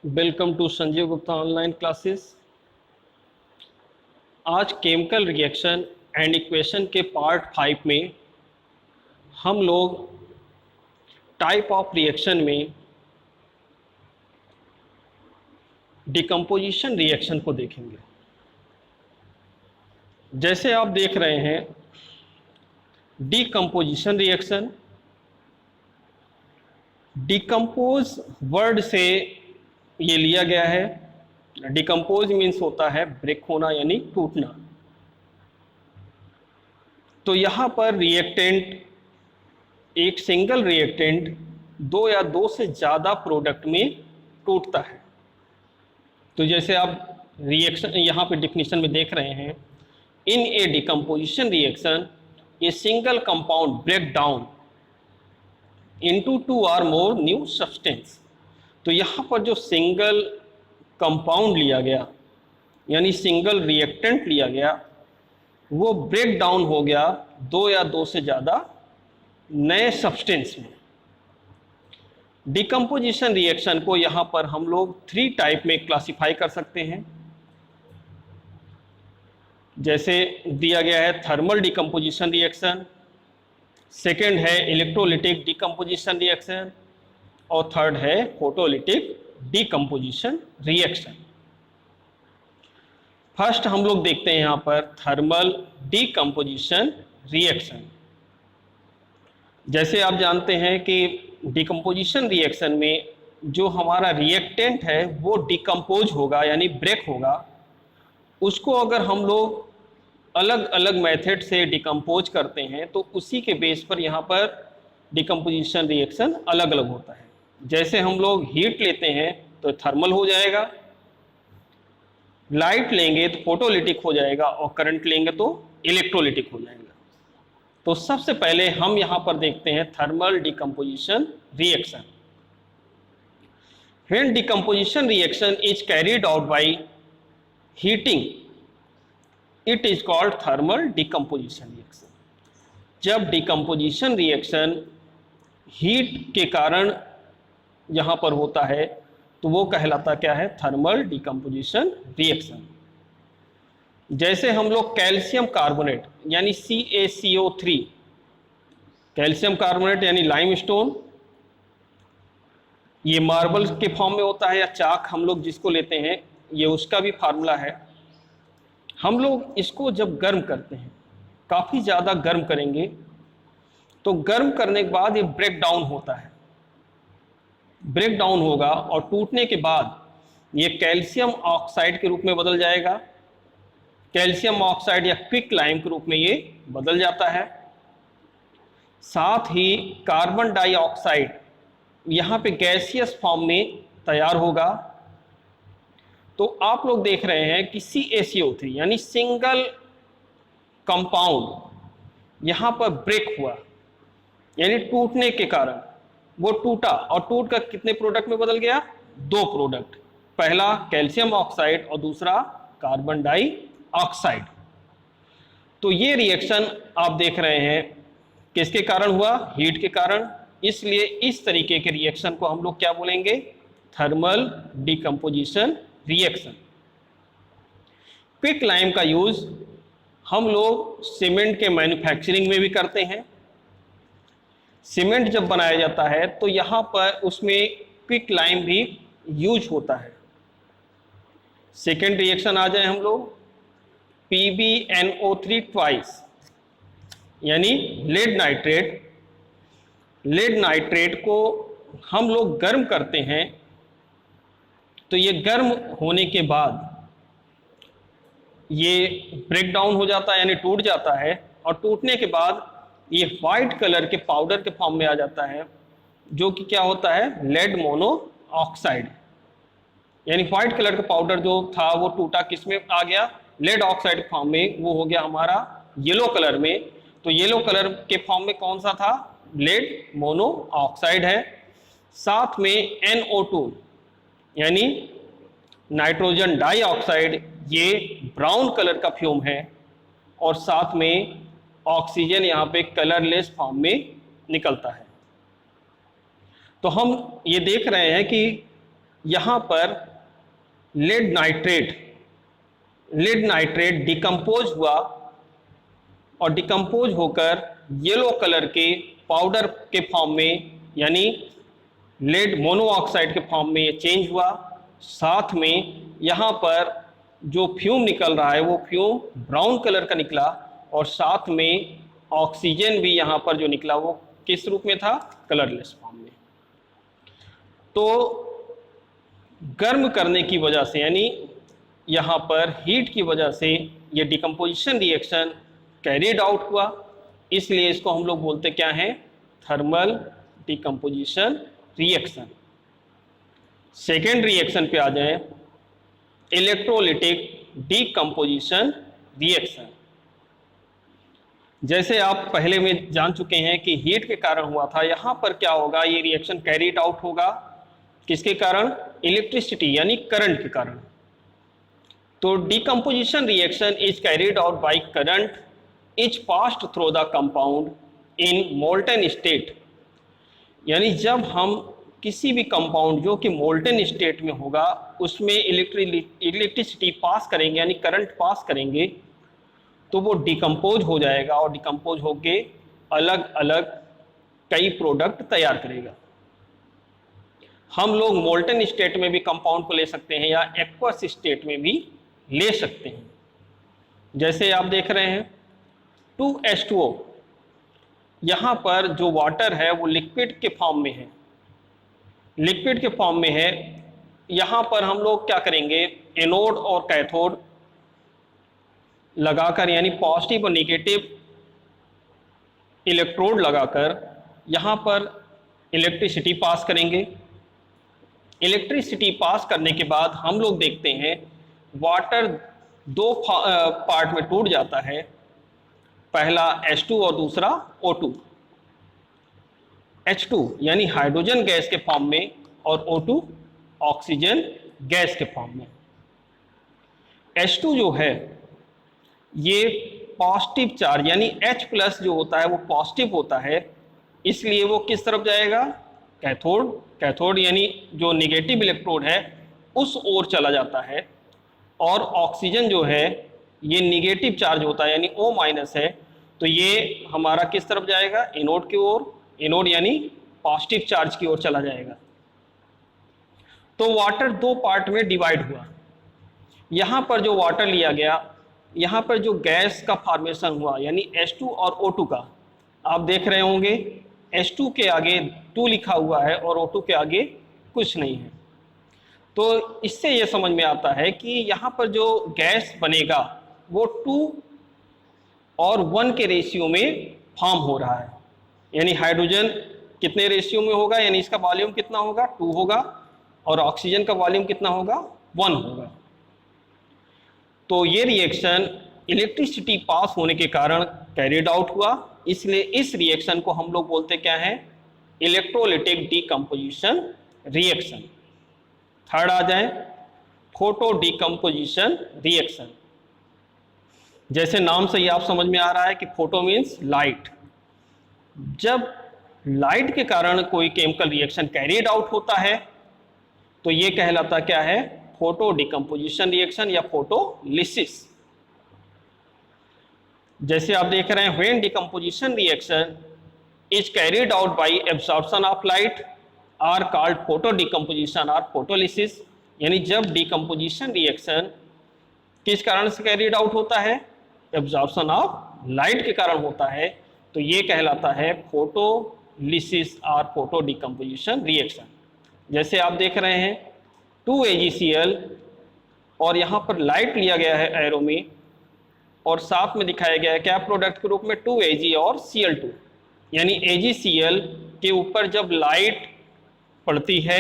Welcome to Sanjeev Gupta online classes. आज chemical reaction and equation के part 5 में हम लोग टाइप ऑफ रिएक्शन में डिकम्पोजिशन रिएक्शन को देखेंगे। जैसे आप देख रहे हैं डिकम्पोजिशन रिएक्शन, डिकम्पोज वर्ड से ये लिया गया है। डिकम्पोज मीन्स होता है ब्रेक होना यानी टूटना। तो यहां पर रिएक्टेंट, एक सिंगल रिएक्टेंट दो या दो से ज़्यादा प्रोडक्ट में टूटता है। तो जैसे आप रिएक्शन यहाँ पे डिफिनीशन में देख रहे हैं, in a decomposition reaction a single compound break down into two और मोर न्यू सब्सटेंस। तो यहाँ पर जो सिंगल कंपाउंड लिया गया यानी सिंगल रिएक्टेंट लिया गया, वो ब्रेक डाउन हो गया दो या दो से ज़्यादा नए सब्सटेंस में। डिकम्पोजिशन रिएक्शन को यहाँ पर हम लोग 3 टाइप में क्लासिफाई कर सकते हैं। जैसे दिया गया है थर्मल डिकम्पोजिशन रिएक्शन, सेकेंड है इलेक्ट्रोलिटिक डिकम्पोजिशन रिएक्शन और थर्ड है फोटोलिटिक डिकम्पोजिशन रिएक्शन। फर्स्ट हम लोग देखते हैं यहाँ पर थर्मल डिकम्पोजिशन रिएक्शन। जैसे आप जानते हैं कि डिकम्पोजिशन रिएक्शन में जो हमारा रिएक्टेंट है वो डिकम्पोज होगा यानी ब्रेक होगा। उसको अगर हम लोग अलग अलग मेथड से डिकम्पोज करते हैं तो उसी के बेस पर यहाँ पर डिकम्पोजिशन रिएक्शन अलग अलग होता है। जैसे हम लोग हीट लेते हैं तो थर्मल हो जाएगा, लाइट लेंगे तो फोटोलिटिक हो जाएगा और करंट लेंगे तो इलेक्ट्रोलिटिक हो जाएगा। तो सबसे पहले हम यहां पर देखते हैं thermal decomposition reaction. When decomposition reaction is carried out by heating it is called thermal decomposition reaction. जब डिकम्पोजिशन रिएक्शन हीट के कारण यहाँ पर होता है तो वो कहलाता क्या है? Thermal decomposition reaction. जैसे हम लोग कैल्शियम कार्बोनेट यानी CaCO3, कैल्शियम कार्बोनेट यानी लाइमस्टोन, ये मार्बल के फॉर्म में होता है या चाक हम लोग जिसको लेते हैं, ये उसका भी फार्मूला है। हम लोग इसको जब गर्म करते हैं, काफ़ी ज़्यादा गर्म करेंगे तो गर्म करने के बाद ये ब्रेक डाउन होता है, ब्रेक डाउन होगा और टूटने के बाद ये कैल्शियम ऑक्साइड के रूप में बदल जाएगा। कैल्शियम ऑक्साइड या क्विक लाइम के रूप में ये बदल जाता है। साथ ही कार्बन डाइऑक्साइड यहाँ पे गैसियस फॉर्म में तैयार होगा। तो आप लोग देख रहे हैं कि CaCO3 यानी सिंगल कंपाउंड यहाँ पर ब्रेक हुआ यानी टूटने के कारण वो टूटा और टूट कर कितने प्रोडक्ट में बदल गया? 2 प्रोडक्ट, पहला कैल्शियम ऑक्साइड और दूसरा कार्बन डाइऑक्साइड। तो ये रिएक्शन आप देख रहे हैं किसके कारण हुआ? हीट के कारण। इसलिए इस तरीके के रिएक्शन को हम लोग क्या बोलेंगे? Thermal decomposition reaction. Quick lime का यूज हम लोग सीमेंट के मैन्युफैक्चरिंग में भी करते हैं। सीमेंट जब बनाया जाता है तो यहाँ पर उसमें क्विक लाइम भी यूज होता है। सेकेंड रिएक्शन आ जाए हम लोग PbNO3 ट्वाइस यानी लेड नाइट्रेट। लेड नाइट्रेट को हम लोग गर्म करते हैं तो ये गर्म होने के बाद ये ब्रेक डाउन हो जाता है यानी टूट जाता है और टूटने के बाद ये व्हाइट कलर के पाउडर के फॉर्म में आ जाता है, जो कि क्या होता है? Lead monoxide. यानी व्हाइट कलर का पाउडर जो था वो टूटा किस में आ गया? लेड ऑक्साइड फॉर्म में। वो हो गया हमारा येलो कलर में। तो येलो कलर के फॉर्म में कौन सा था? लेड मोनो ऑक्साइड है। साथ में NO2 यानी नाइट्रोजन डाइऑक्साइड, ये ब्राउन कलर का फ्यूम है और साथ में ऑक्सीजन यहाँ पे कलरलेस फॉर्म में निकलता है। तो हम ये देख रहे हैं कि यहाँ पर लेड नाइट्रेट डिकम्पोज हुआ और डिकम्पोज होकर येलो कलर के पाउडर के फॉर्म में यानी लेड मोनोऑक्साइड के फॉर्म में ये चेंज हुआ। साथ में यहाँ पर जो फ्यूम निकल रहा है वो फ्यूम ब्राउन कलर का निकला और साथ में ऑक्सीजन भी यहाँ पर जो निकला वो किस रूप में था, कलरलेस फॉर्म में। तो गर्म करने की वजह से यानी यहाँ पर हीट की वजह से ये डिकम्पोजिशन रिएक्शन कैरिड आउट हुआ, इसलिए इसको हम लोग बोलते क्या हैं, thermal decomposition reaction. Second reaction पे आ जाए, इलेक्ट्रोलिटिक डिकम्पोजिशन रिएक्शन। जैसे आप पहले में जान चुके हैं कि हीट के कारण हुआ था, यहाँ पर क्या होगा, ये रिएक्शन कैरिड आउट होगा किसके कारण, इलेक्ट्रिसिटी यानी करंट के कारण। तो decomposition reaction is carried out by current is passed through the compound in molten state. यानी जब हम किसी भी कंपाउंड जो कि मोल्टन स्टेट में होगा उसमें इलेक्ट्रिसिटी पास करेंगे यानी करंट पास करेंगे तो वो डिकम्पोज हो जाएगा और डिकम्पोज होके अलग अलग कई प्रोडक्ट तैयार करेगा। हम लोग मोल्टन स्टेट में भी कंपाउंड को ले सकते हैं या एक्वस स्टेट में भी ले सकते हैं। जैसे आप देख रहे हैं 2H2O, यहाँ पर जो वाटर है वो लिक्विड के फॉर्म में है, लिक्विड के फॉर्म में है। यहाँ पर हम लोग क्या करेंगे, एनोड और कैथोड लगाकर यानी पॉजिटिव और नेगेटिव इलेक्ट्रोड लगाकर यहाँ पर इलेक्ट्रिसिटी पास करेंगे। इलेक्ट्रिसिटी पास करने के बाद हम लोग देखते हैं वाटर दो पार्ट में टूट जाता है, पहला H2 और दूसरा O2। H2 यानी हाइड्रोजन गैस के फॉर्म में और O2 ऑक्सीजन गैस के फॉर्म में। H2 जो है ये पॉजिटिव चार्ज यानी H+ जो होता है वो पॉजिटिव होता है, इसलिए वो किस तरफ जाएगा, कैथोड। कैथोड यानी जो नेगेटिव इलेक्ट्रोड है उस ओर चला जाता है। और ऑक्सीजन जो है ये नेगेटिव चार्ज होता है यानी O- है, तो ये हमारा किस तरफ जाएगा, एनोड की ओर। एनोड यानी पॉजिटिव चार्ज की ओर चला जाएगा। तो वाटर दो पार्ट में डिवाइड हुआ। यहाँ पर जो वाटर लिया गया, यहाँ पर जो गैस का फॉर्मेशन हुआ यानी H2 और O2 का, आप देख रहे होंगे H2 के आगे 2 लिखा हुआ है और O2 के आगे कुछ नहीं है। तो इससे ये समझ में आता है कि यहाँ पर जो गैस बनेगा वो 2 और 1 के रेशियो में फॉर्म हो रहा है। यानी हाइड्रोजन कितने रेशियो में होगा, यानी इसका वॉल्यूम कितना होगा, 2 होगा, और ऑक्सीजन का वॉल्यूम कितना होगा, 1 होगा। तो ये रिएक्शन इलेक्ट्रिसिटी पास होने के कारण कैरिड आउट हुआ, इसलिए इस रिएक्शन को हम लोग बोलते क्या है, इलेक्ट्रोलिटिक डिकम्पोजिशन रिएक्शन। थर्ड आ जाए, फोटो डिकम्पोजिशन रिएक्शन। जैसे नाम से ही आप समझ में आ रहा है कि फोटो मीन्स लाइट। जब लाइट के कारण कोई केमिकल रिएक्शन कैरिड आउट होता है तो ये कहलाता क्या है, फोटो डिकम्पोजिशन रिएक्शन या फोटोलिसिस। जैसे आप देख रहे हैं, when decomposition reaction is carried out by absorption of light are called photo decomposition और फोटोलिसिस। यानी जब डिकम्पोजिशन रिएक्शन किस कारण से कैरिड आउट होता है, एब्जॉर्प्शन ऑफ लाइट के कारण होता है, तो ये कहलाता है फोटोलिसिस और फोटो डिकम्पोजिशन रिएक्शन। जैसे आप देख रहे हैं 2AgCl और यहाँ पर लाइट लिया गया है एरो में और साथ में दिखाया गया है क्या प्रोडक्ट के रूप में 2Ag और Cl2। यानी AgCl के ऊपर जब लाइट पड़ती है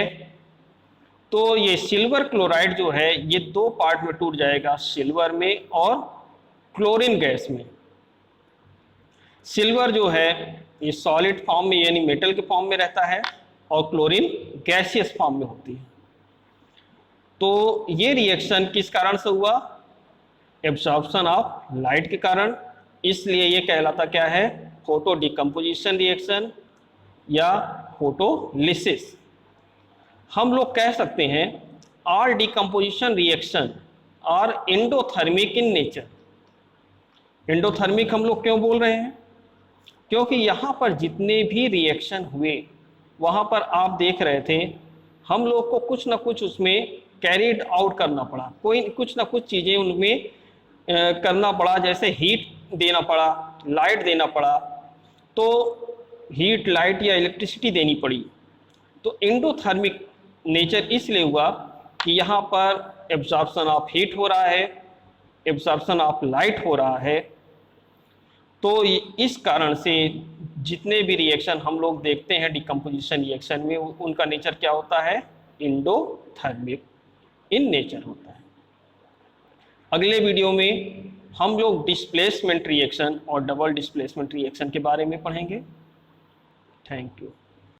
तो ये सिल्वर क्लोराइड जो है ये 2 पार्ट में टूट जाएगा, सिल्वर में और क्लोरीन गैस में। सिल्वर जो है ये सॉलिड फॉर्म में यानी मेटल के फॉर्म में रहता है और क्लोरीन गैसियस फॉर्म में होती है। तो ये रिएक्शन किस कारण से हुआ, एब्जॉर्प्शन ऑफ लाइट के कारण, इसलिए ये कहलाता क्या है, फोटो डिकम्पोजिशन रिएक्शन या फोटोलिसिस। हम लोग कह सकते हैं all decomposition reaction are endothermic in nature. Endothermic हम लोग क्यों बोल रहे हैं? क्योंकि यहाँ पर जितने भी रिएक्शन हुए वहाँ पर आप देख रहे थे हम लोग को कुछ ना कुछ उसमें कैरिड आउट करना पड़ा, कोई कुछ ना कुछ चीज़ें उनमें करना पड़ा, जैसे हीट देना पड़ा, लाइट देना पड़ा, तो हीट लाइट या इलेक्ट्रिसिटी देनी पड़ी। तो एंडोथर्मिक नेचर इसलिए हुआ कि यहाँ पर एब्जॉर्प्शन ऑफ हीट हो रहा है, एब्जॉर्प्शन ऑफ लाइट हो रहा है। तो इस कारण से जितने भी रिएक्शन हम लोग देखते हैं डिकम्पोजिशन रिएक्शन में, उनका नेचर क्या होता है? एंडोथर्मिक इन नेचर होता है। अगले वीडियो में हम लोग डिस्प्लेसमेंट रिएक्शन और डबल डिस्प्लेसमेंट रिएक्शन के बारे में पढ़ेंगे। Thank you.